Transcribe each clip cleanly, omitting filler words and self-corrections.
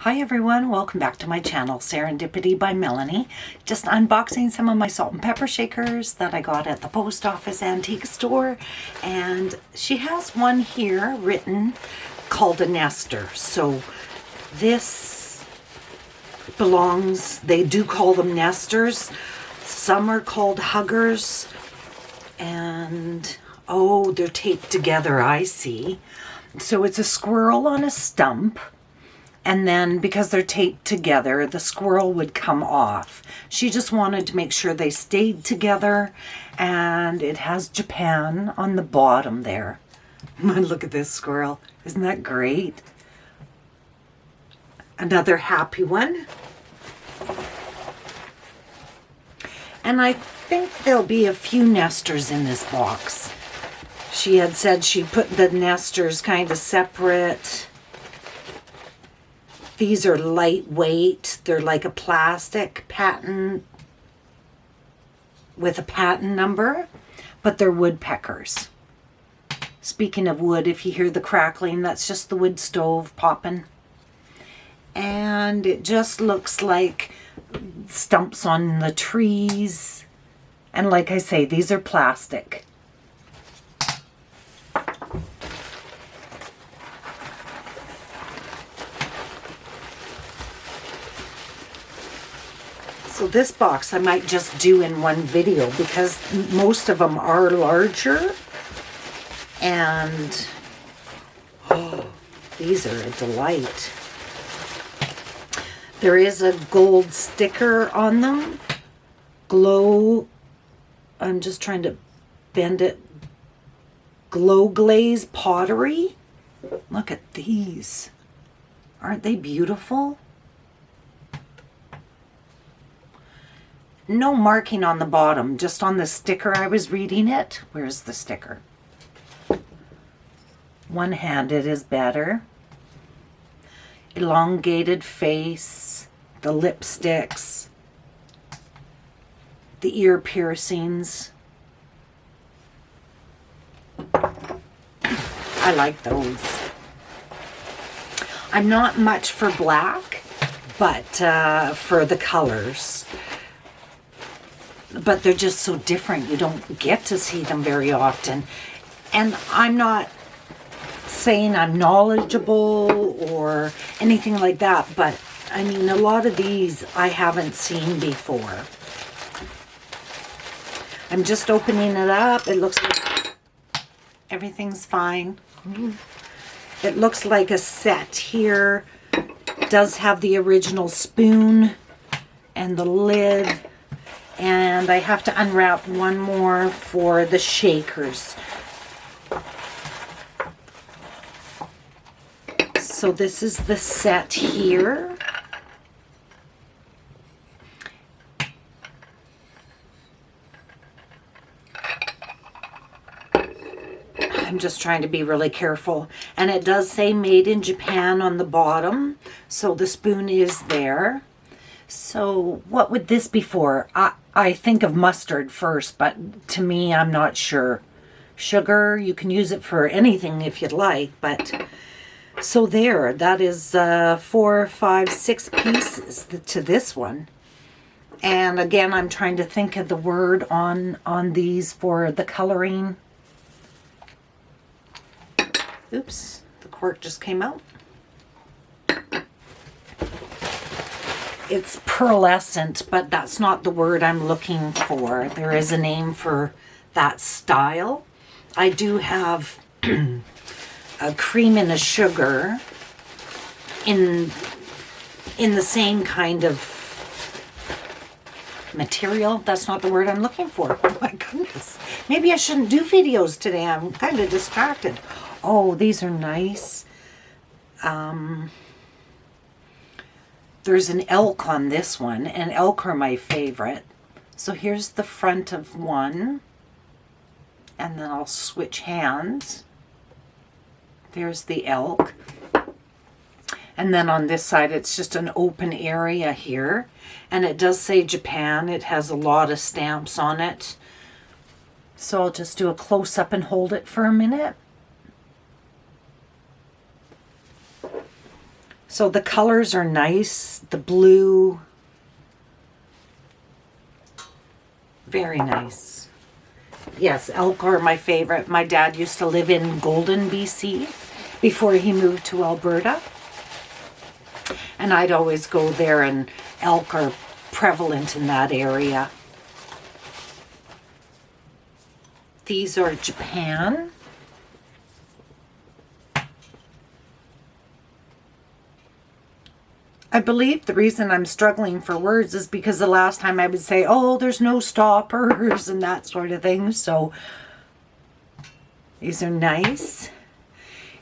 Hi everyone, welcome back to my channel, Serendipity by Melanie. Just unboxing some of my salt and pepper shakers that I got at the post office antique store. And she has one here written called a nester. So this belongs, they do call them nesters. Some are called huggers. And, oh, they're taped together, I see. So it's a squirrel on a stump. And then because they're taped together, the squirrel would come off. She just wanted to make sure they stayed together. And it has Japan on the bottom there. Look at this squirrel. Isn't that great? Another happy one. And I think there'll be a few nesters in this box. She had said she put the nesters kind of separate. These are lightweight. They're like a plastic patent with a patent number, but they're woodpeckers. Speaking of wood, if you hear the crackling, that's just the wood stove popping. And it just looks like stumps on the trees. And like I say, these are plastic. So this box I might just do in one video because most of them are larger. And oh, these are a delight. There is a gold sticker on them. Glow, I'm just trying to bend it. Glow glaze pottery. Look at these. Aren't they beautiful? No marking on the bottom, just on the sticker I was reading it. Where's the sticker? One-handed is better. Elongated face, the lipsticks, the ear piercings. I like those. I'm not much for black, but for the colors. But they're just so different. You don't get to see them very often. And I'm not saying I'm knowledgeable or anything like that, but I mean, a lot of these I haven't seen before. I'm just opening it up. It looks like everything's fine. It looks like a set here. It does have the original spoon and the lid. And I have to unwrap one more for the shakers. So this is the set here. I'm just trying to be really careful. And it does say made in Japan on the bottom. So the spoon is there. So what would this be for? I think of mustard first, but to me, I'm not sure. Sugar, you can use it for anything if you'd like, but so there, that is 4, 5, 6 pieces to this one. And again, I'm trying to think of the word on these for the coloring. Oops, the cork just came out. It's pearlescent, but that's not the word I'm looking for. There is a name for that style. I do have a cream and a sugar in the same kind of material. That's not the word I'm looking for. Oh my goodness. Maybe I shouldn't do videos today. I'm kind of distracted. Oh, these are nice. There's an elk on this one, and elk are my favorite. So here's the front of one, and then I'll switch hands. There's the elk. And then on this side, it's just an open area here. And it does say Japan. It has a lot of stamps on it. So I'll just do a close-up and hold it for a minute. So the colors are nice. The blue, very nice. Yes, Alcor, my favorite. My dad used to live in Golden, BC before he moved to Alberta. And I'd always go there, and elk are prevalent in that area. These are Japan. I believe the reason I'm struggling for words is because the last time I would say, oh, there's no stoppers and that sort of thing. So these are nice.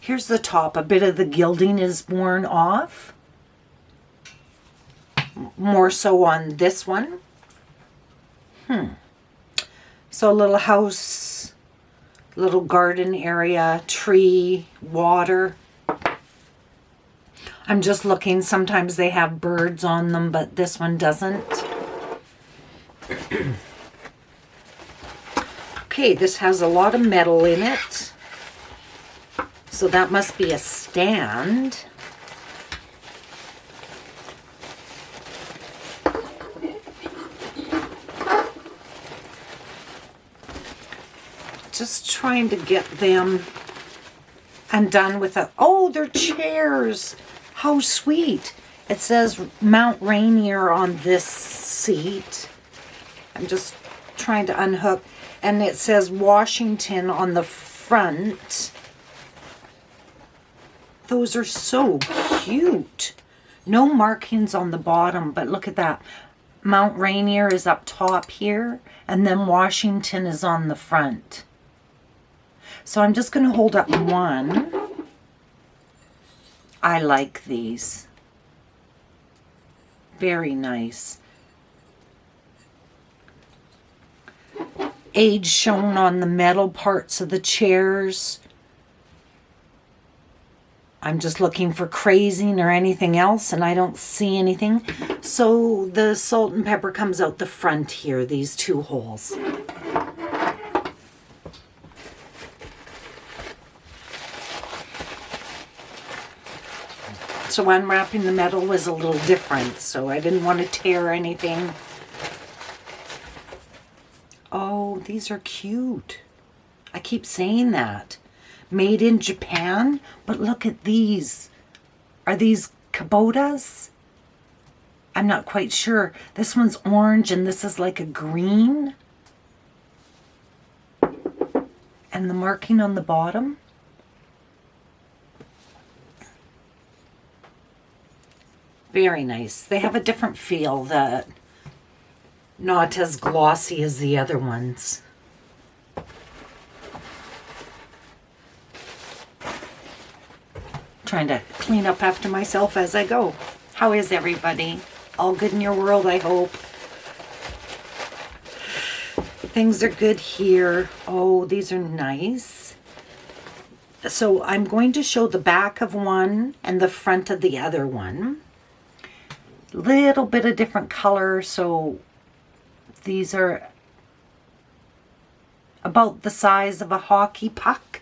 Here's the top. A bit of the gilding is worn off. More so on this one. So a little house, little garden area, tree, water. I'm just looking. Sometimes they have birds on them, but this one doesn't. Okay, this has a lot of metal in it. So that must be a stand. Just trying to get them undone with a... Oh, they're chairs. How sweet. It says Mount Rainier on this seat. I'm just trying to unhook. And it says Washington on the front. Those are so cute. No markings on the bottom, but look at that. Mount Rainier is up top here, and then Washington is on the front. So I'm just going to hold up one. I like these. Very nice. Age shown on the metal parts of the chairs. I'm just looking for crazing or anything else, and I don't see anything. So the salt and pepper comes out the front here, these two holes. So unwrapping the metal was a little different, so I didn't want to tear anything. Oh, these are cute. I keep saying that. Made in Japan, but look at these. Are these kubotas? I'm not quite sure. This one's orange and this is like a green. And the marking on the bottom. Very nice. They have a different feel, that not as glossy as the other ones. Trying to clean up after myself as I go. How is everybody? All good in your world, I hope. Things are good here. Oh, these are nice. So I'm going to show the back of one and the front of the other one. Little bit of different color, so these are about the size of a hockey puck.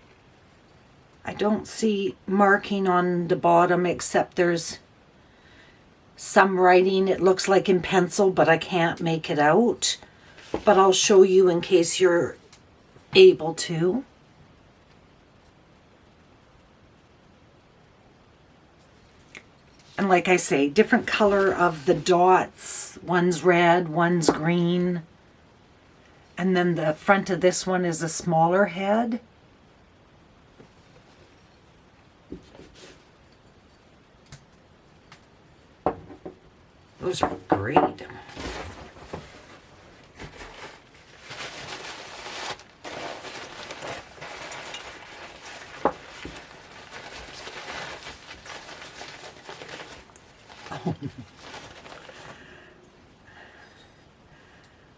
I don't see marking on the bottom except there's some writing. It looks like in pencil, but I can't make it out. But I'll show you in case you're able to. And like I say, different color of the dots. One's red, one's green. And then the front of this one is a smaller head. Those are great.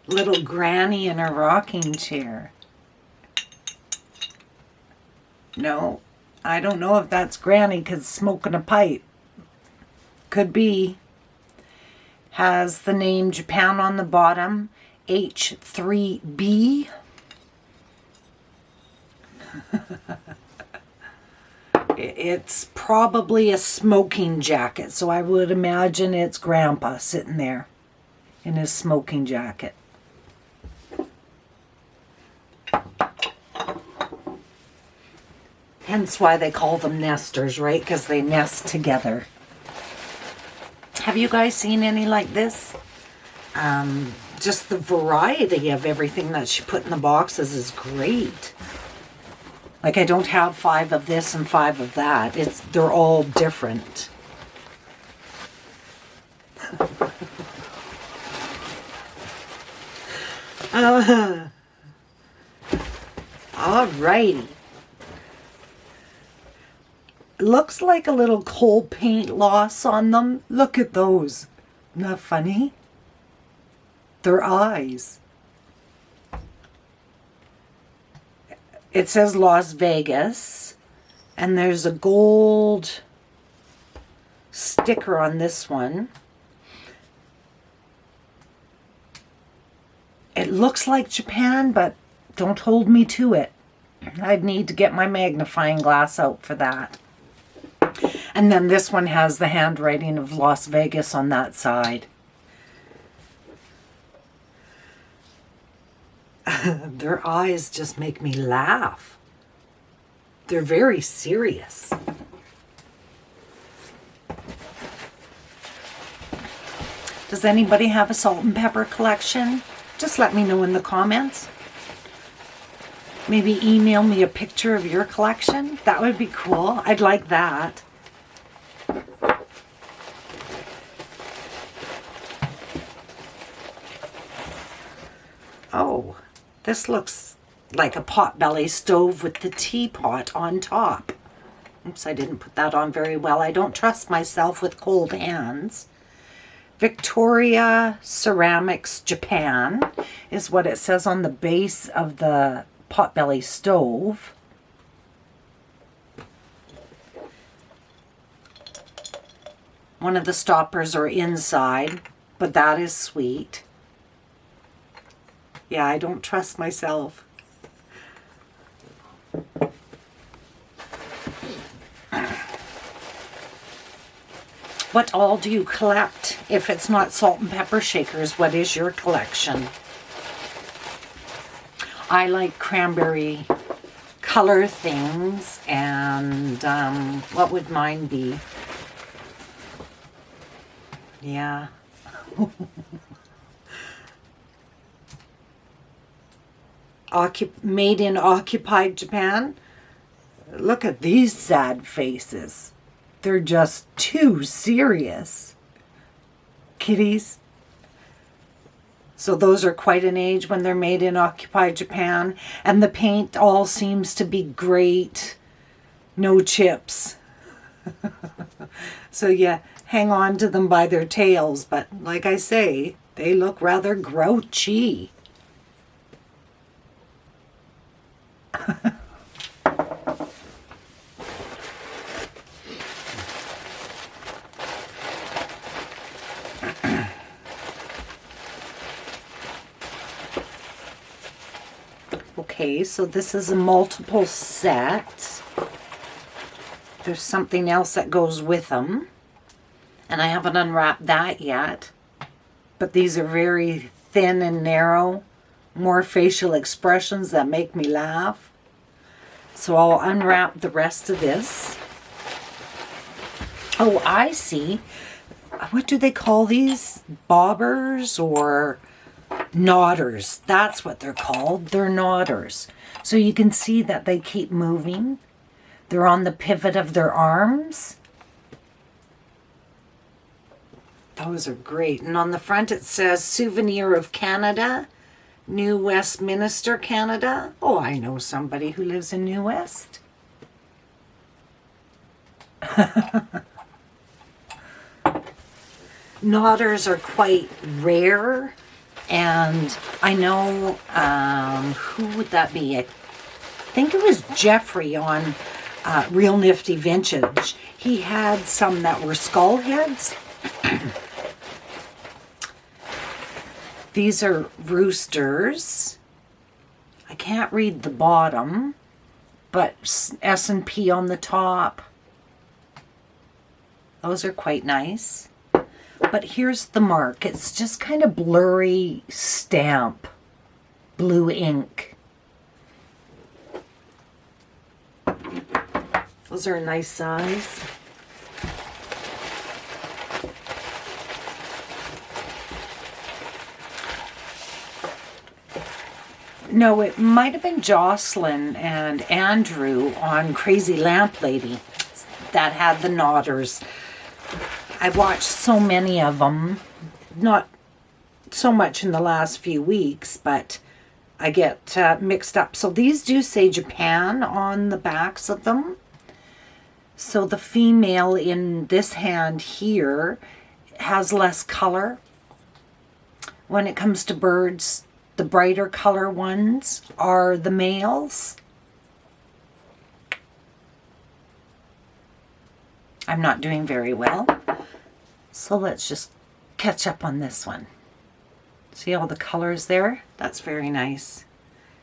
Little granny in a rocking chair. No, I don't know if that's granny because smoking a pipe. Could be. Has the name Japan on the bottom. H3B. It's probably a smoking jacket, so I would imagine it's Grandpa sitting there in his smoking jacket. Hence why they call them nesters, right? Because they nest together. Have you guys seen any like this? Just the variety of everything that she put in the boxes is great. Like, I don't have 5 of this and 5 of that. They're all different. Alrighty. Looks like a little coal paint loss on them. Look at those. Isn't that funny? Their eyes. It says Las Vegas, and there's a gold sticker on this one. It looks like Japan, but don't hold me to it. I'd need to get my magnifying glass out for that. And then this one has the handwriting of Las Vegas on that side. Their eyes just make me laugh. They're very serious. Does anybody have a salt and pepper collection? Just let me know in the comments. Maybe email me a picture of your collection. That would be cool. I'd like that. Oh, this looks like a potbelly stove with the teapot on top. Oops, I didn't put that on very well. I don't trust myself with cold hands. Victoria Ceramics Japan is what it says on the base of the potbelly stove. One of the stoppers are inside, but that is sweet. Yeah, I don't trust myself. What all do you collect? If it's not salt and pepper shakers, what is your collection? I like cranberry color things, and what would mine be? Yeah. Made in occupied Japan. Look at these sad faces. They're just too serious. Kitties. So those are quite an age when they're made in occupied Japan. And the paint all seems to be great. No chips. So yeah, hang on to them by their tails. But like I say, they look rather grouchy. Okay, so this is a multiple set. There's something else that goes with them. And I haven't unwrapped that yet. But these are very thin and narrow. More facial expressions that make me laugh. So I'll unwrap the rest of this. Oh, I see. What do they call these? Bobbers or knotters? That's what they're called. They're knotters. So you can see that they keep moving. They're on the pivot of their arms. Those are great. And on the front it says Souvenir of Canada, New Westminster, Canada. Oh, I know somebody who lives in New West. Knotters are quite rare, and I know, who would that be? I think it was Jeffrey on Real Nifty Vintage. He had some that were skull heads. These are roosters. I can't read the bottom, but S&P on the top. Those are quite nice. But here's the mark. It's just kind of blurry stamp, blue ink. Those are a nice size. No, it might have been Jocelyn and Andrew on Crazy Lamp Lady that had the knotters. I watched so many of them, not so much in the last few weeks, but I get mixed up. So these do say Japan on the backs of them. So the female in this hand here has less color. When it comes to birds, the brighter color ones are the males. I'm not doing very well. So let's just catch up on this one. See all the colors there? That's very nice.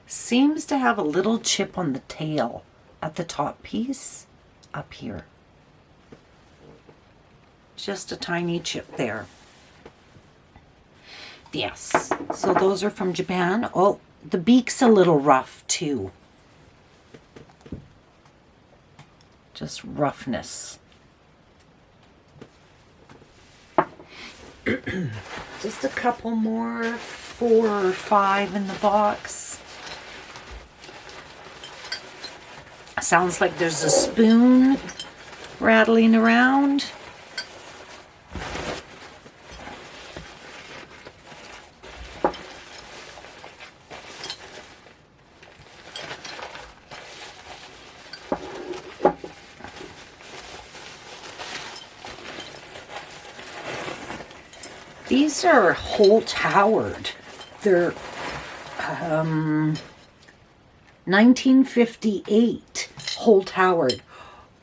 Seems to have a little chip on the tail at the top piece up here. Just a tiny chip there. Yes, so those are from Japan. Oh, the beak's a little rough too. Just roughness. Just a couple more, 4 or 5 in the box. Sounds like there's a spoon rattling around. These are Holt Howard. They're 1958 Holt Howard.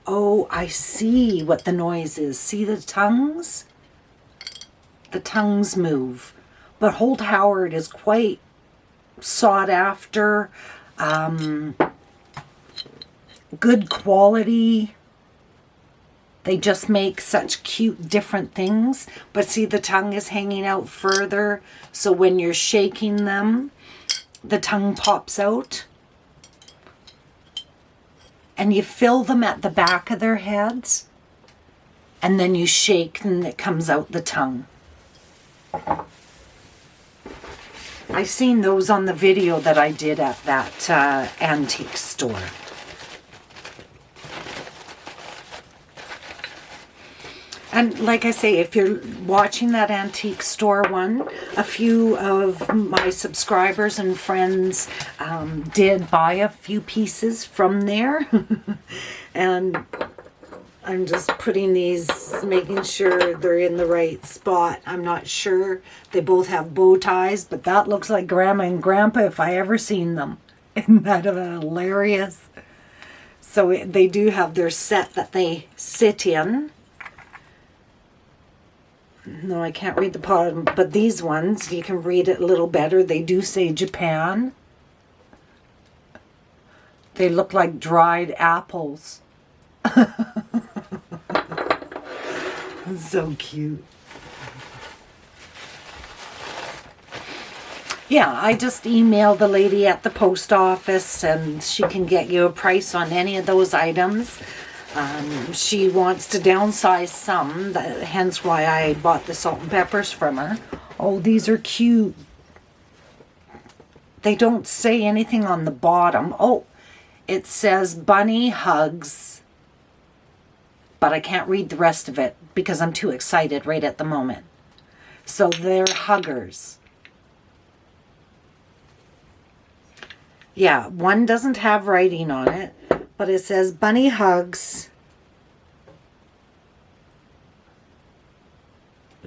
Oh, I see what the noise is. See the tongues? The tongues move. But Holt Howard is quite sought after. Good quality. They just make such cute different things. But see, the tongue is hanging out further. So when you're shaking them, the tongue pops out. And you fill them at the back of their heads. And then you shake and it comes out the tongue. I seen those on the video that I did at that antique store. And like I say, if you're watching that antique store one, a few of my subscribers and friends did buy a few pieces from there. And I'm just putting these, making sure they're in the right spot. I'm not sure. They both have bow ties, but that looks like Grandma and Grandpa if I ever seen them. Isn't that hilarious? So they do have their set that they sit in. No, I can't read the bottom, but these ones, you can read it a little better. They do say Japan. They look like dried apples. So cute. Yeah, I just emailed the lady at the post office and she can get you a price on any of those items. She wants to downsize some, hence why I bought the salt and peppers from her. Oh, these are cute. They don't say anything on the bottom. Oh, it says bunny hugs, but I can't read the rest of it because I'm too excited right at the moment. So they're huggers. Yeah, one doesn't have writing on it. But it says bunny hugs,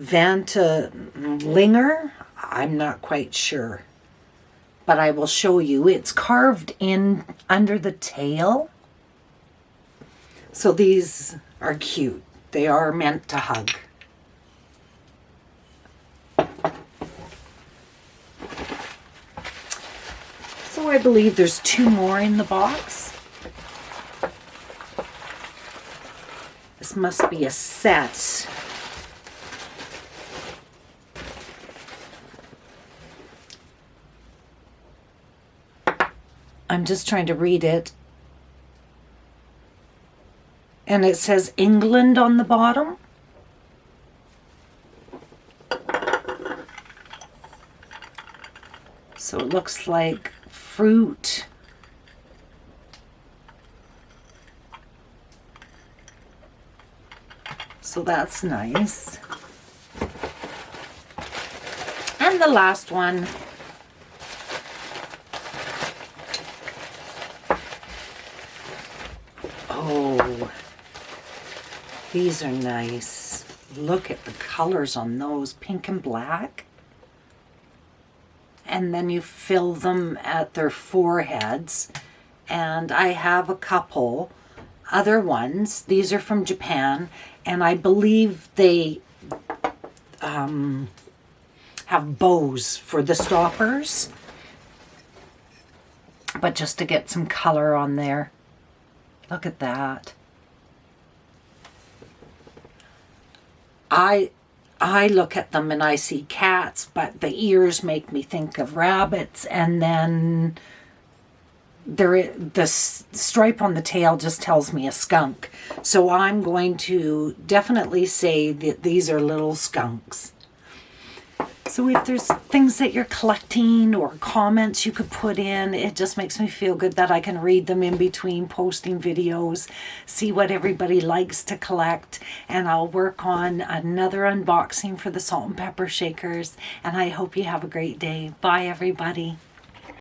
Vantalinger. I'm not quite sure, but I will show you. It's carved in under the tail. So these are cute. They are meant to hug. So I believe there's 2 more in the box. this must be a set. I'm just trying to read it. And it says England on the bottom. So it looks like fruit. So that's nice. And the last one. Oh, these are nice. Look at the colors on those, pink and black. And then you fill them at their foreheads. And I have a couple other ones. These are from Japan, and I believe they have bows for the stoppers. But just to get some color on there. Look at that. I look at them and I see cats, but the ears make me think of rabbits, and then the stripe on the tail just tells me a skunk. So I'm going to definitely say that these are little skunks. So if there's things that you're collecting or comments you could put in, it just makes me feel good that I can read them in between posting videos, see what everybody likes to collect, and I'll work on another unboxing for the salt and pepper shakers, and I hope you have a great day. Bye, everybody.